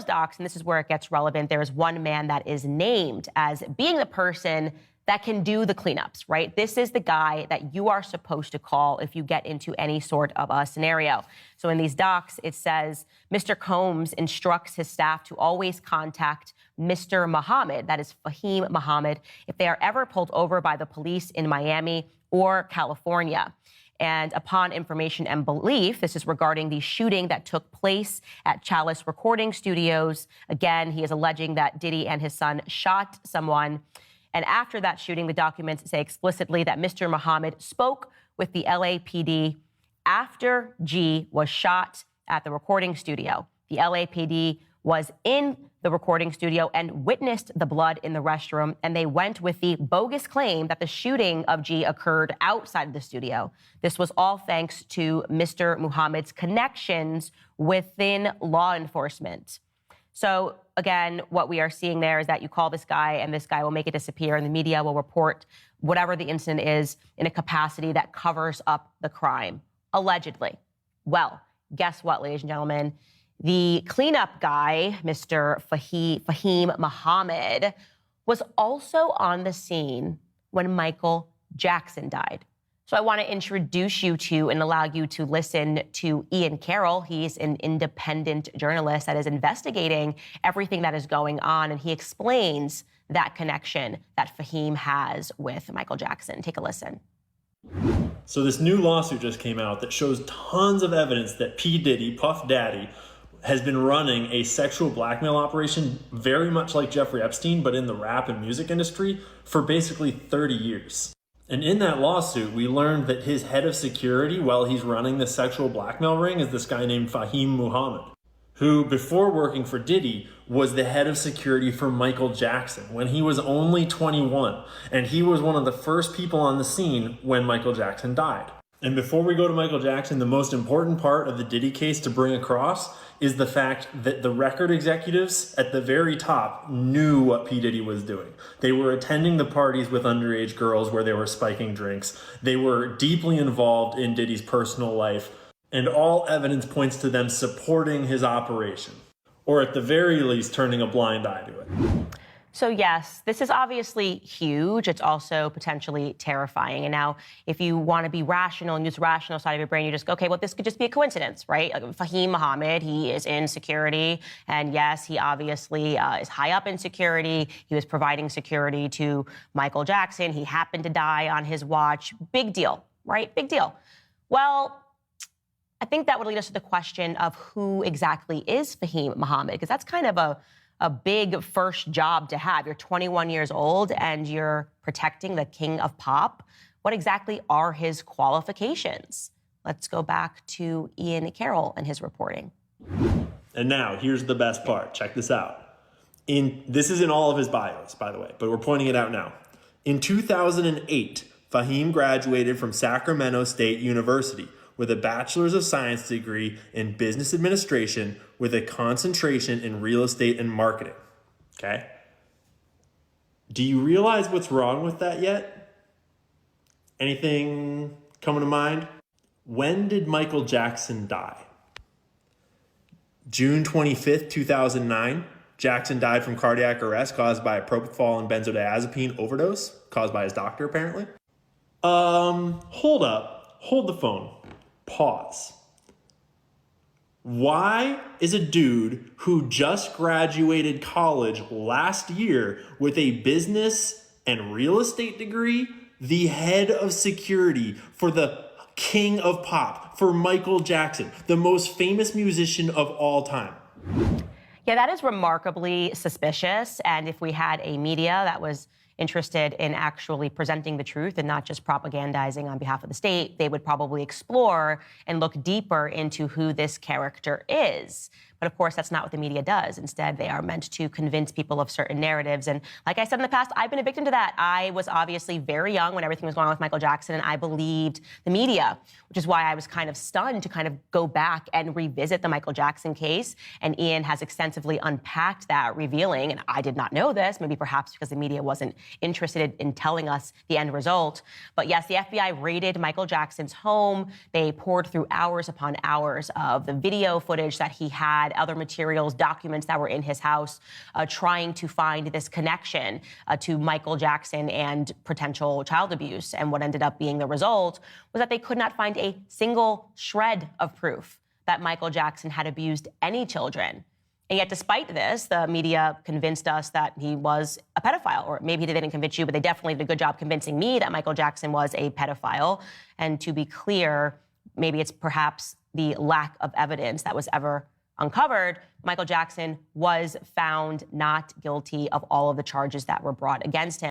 docs, and this is where it gets relevant, there is one man that is named as being the person that can do the cleanups, right? This is the guy that you are supposed to call if you get into any sort of a scenario. So in these docs, it says, Mr. Combs instructs his staff to always contact Mr. Muhammad, that is Fahim Muhammad, if they are ever pulled over by the police in Miami or California. And upon information and belief, this is regarding the shooting that took place at Chalice Recording Studios. Again, he is alleging that Diddy and his son shot someone. And after that shooting, the documents say explicitly that Mr. Muhammad spoke with the LAPD after G was shot at the recording studio. The LAPD was in the recording studio and witnessed the blood in the restroom, and they went with the bogus claim that the shooting of G occurred outside of the studio. This was all thanks to Mr. Muhammad's connections within law enforcement. So again, what we are seeing there is that you call this guy and this guy will make it disappear, and the media will report whatever the incident is in a capacity that covers up the crime, allegedly. Well, guess what, ladies and gentlemen? The cleanup guy, Mr. Fahim Muhammad, was also on the scene when Michael Jackson died. So I want to introduce you to and allow you to listen to Ian Carroll. He's an independent journalist that is investigating everything that is going on, and he explains that connection that Fahim has with Michael Jackson. Take a listen. So this new lawsuit just came out that shows tons of evidence that P. Diddy, Puff Daddy, has been running a sexual blackmail operation very much like Jeffrey Epstein, but in the rap and music industry for basically 30 years. And in that lawsuit, we learned that his head of security while he's running the sexual blackmail ring is this guy named Fahim Muhammad, who before working for Diddy was the head of security for Michael Jackson when he was only 21. And he was one of the first people on the scene when Michael Jackson died. And before we go to Michael Jackson, the most important part of the Diddy case to bring across is the fact that the record executives at the very top knew what P. Diddy was doing. They were attending the parties with underage girls where they were spiking drinks. They were deeply involved in Diddy's personal life, and all evidence points to them supporting his operation, or at the very least turning a blind eye to it. So yes, this is obviously huge. It's also potentially terrifying. And now, if you want to be rational and use the rational side of your brain, you just go, okay, well, this could just be a coincidence, right? Like Fahim Muhammad, he is in security. And yes, he obviously is high up in security. He was providing security to Michael Jackson. He happened to die on his watch. Big deal, right? Big deal. Well, I think that would lead us to the question of who exactly is Fahim Muhammad, because that's kind of a big first job to have. You're 21 years old and you're protecting the king of pop. What exactly are his qualifications? Let's go back to Ian Carroll and his reporting. And now, here's the best part. Check this out. This is in all of his bios, by the way, but we're pointing it out now. In 2008, Fahim graduated from Sacramento State University with a Bachelor's of Science degree in Business Administration with a concentration in real estate and marketing, okay? Do you realize what's wrong with that yet? Anything coming to mind? When did Michael Jackson die? June 25th, 2009. Jackson died from cardiac arrest caused by a propofol and benzodiazepine overdose, caused by his doctor, apparently. Hold up. Hold the phone. Pause. Why is a dude who just graduated college last year with a business and real estate degree the head of security for the king of pop, for Michael Jackson, the most famous musician of all time? Yeah, that is remarkably suspicious. And if we had a media that was interested in actually presenting the truth and not just propagandizing on behalf of the state, they would probably explore and look deeper into who this character is. But of course, that's not what the media does. Instead, they are meant to convince people of certain narratives. And like I said in the past, I've been a victim to that. I was obviously very young when everything was going on with Michael Jackson, and I believed the media, which is why I was kind of stunned to kind of go back and revisit the Michael Jackson case. And Ian has extensively unpacked that, revealing, and I did not know this, maybe perhaps because the media wasn't interested in telling us the end result. But yes, the FBI raided Michael Jackson's home. They poured through hours upon hours of the video footage that he had had other materials, documents that were in his house, trying to find this connection to Michael Jackson and potential child abuse. And what ended up being the result was that they could not find a single shred of proof that Michael Jackson had abused any children. And yet, despite this, the media convinced us that he was a pedophile. Or maybe they didn't convince you, but they definitely did a good job convincing me that Michael Jackson was a pedophile. And to be clear, maybe it's perhaps the lack of evidence that was ever uncovered. Michael Jackson was found not guilty of all of the charges that were brought against him.